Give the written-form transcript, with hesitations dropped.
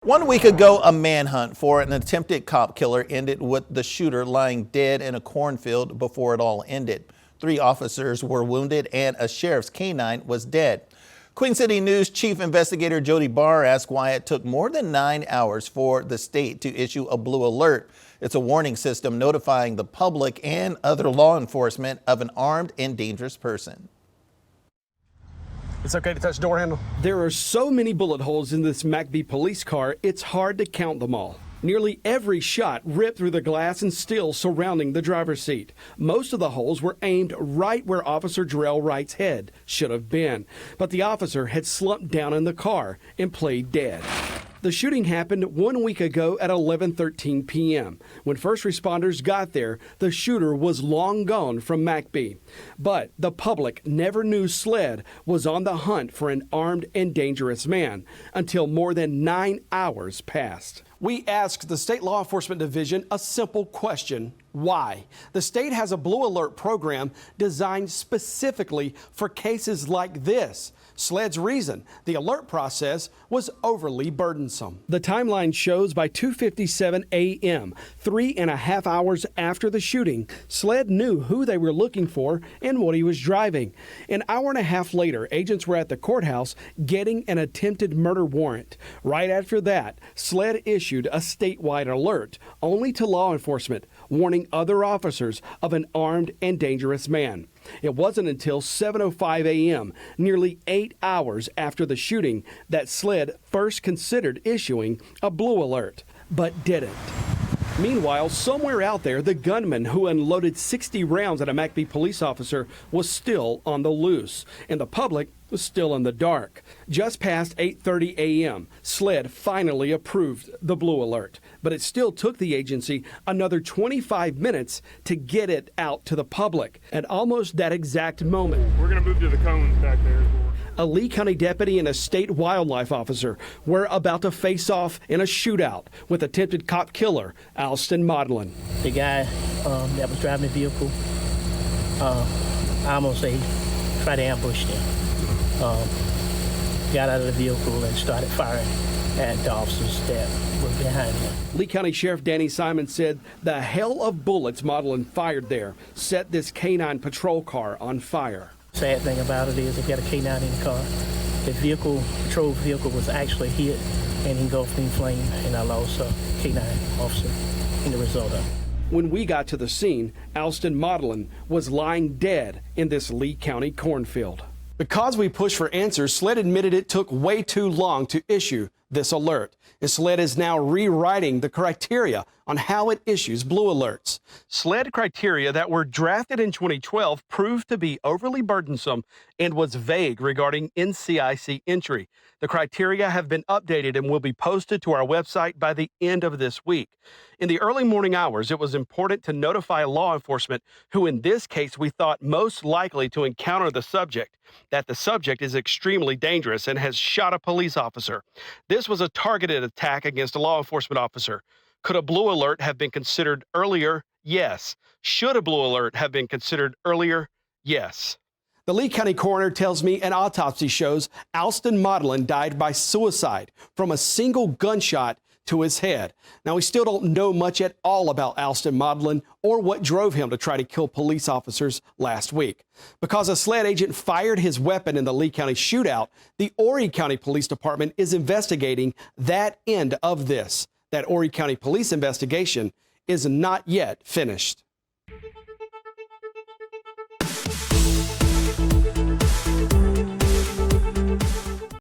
1 week ago, a manhunt for an attempted cop killer ended with the shooter lying dead in a cornfield before it all ended. 3 officers were wounded and a sheriff's canine was dead. Queen City News Chief Investigator Jody Barr asked why it took more than 9 hours for the state to issue a blue alert. It's a warning system notifying the public and other law enforcement of an armed and dangerous person. It's okay to touch the door handle. There are so many bullet holes in this McBee police car, it's hard to count them all. Nearly every shot ripped through the glass and steel surrounding the driver's seat. Most of the holes were aimed right where Officer Jarrell Wright's head should have been. But the officer had slumped down in the car and played dead. The shooting happened 1 week ago at 11:13 p.m. When first responders got there, the shooter was long gone from McBee. But the public never knew SLED was on the hunt for an armed and dangerous man until more than 9 hours passed. We asked the State Law Enforcement Division a simple question: why? The state has a Blue Alert program designed specifically for cases like this. SLED's reason: the alert process was overly burdensome. The timeline shows by 2:57 a.m., 3.5 hours after the shooting, SLED knew who they were looking for and what he was driving. An hour and a half later, agents were at the courthouse getting an attempted murder warrant. Right after that, SLED issued a statewide alert, only to law enforcement, warning other officers of an armed and dangerous man. It wasn't until 7:05 a.m., nearly 8 hours after the shooting, that SLED first considered issuing a blue alert, but didn't. Meanwhile, somewhere out there, the gunman who unloaded 60 rounds at a McBee police officer was still on the loose, and the public was still in the dark. Just past 8:30 a.m., SLED finally approved the blue alert, but it still took the agency another 25 minutes to get it out to the public. At almost that exact moment, We're going to move to the cones back there. a Lee County deputy and a state wildlife officer were about to face off in a shootout with attempted cop killer Alston Modlin. The guy that was driving the vehicle, I'm going to say, tried to ambush him. Got out of the vehicle and started firing at the officers that were behind him. Lee County Sheriff Danny Simon said the hail of bullets Modlin fired there set this canine patrol car on fire. Sad thing about it is, if you got a K9 in the car, the patrol vehicle was actually hit and engulfed in flame, and I lost a K9 officer in the result of it. When we got to the scene, Alston Modlin was lying dead in this Lee County cornfield. Because we pushed for answers, SLED admitted it took way too long to issue this alert. And SLED is now rewriting the criteria on how it issues blue alerts. SLED criteria that were drafted in 2012 proved to be overly burdensome and was vague regarding NCIC entry. The criteria have been updated and will be posted to our website by the end of this week. In the early morning hours, it was important to notify law enforcement, who in this case we thought most likely to encounter the subject, that the subject is extremely dangerous and has shot a police officer. This was a targeted attack against a law enforcement officer. Could a blue alert have been considered earlier? Yes. Should a blue alert have been considered earlier? Yes. The Lee County coroner tells me an autopsy shows Alston Modlin died by suicide from a single gunshot to his head. Now, we still don't know much at all about Alston Modlin or what drove him to try to kill police officers last week. Because a SLED agent fired his weapon in the Lee County shootout, the Horry County Police Department is investigating that end of this. That Horry County Police investigation is not yet finished.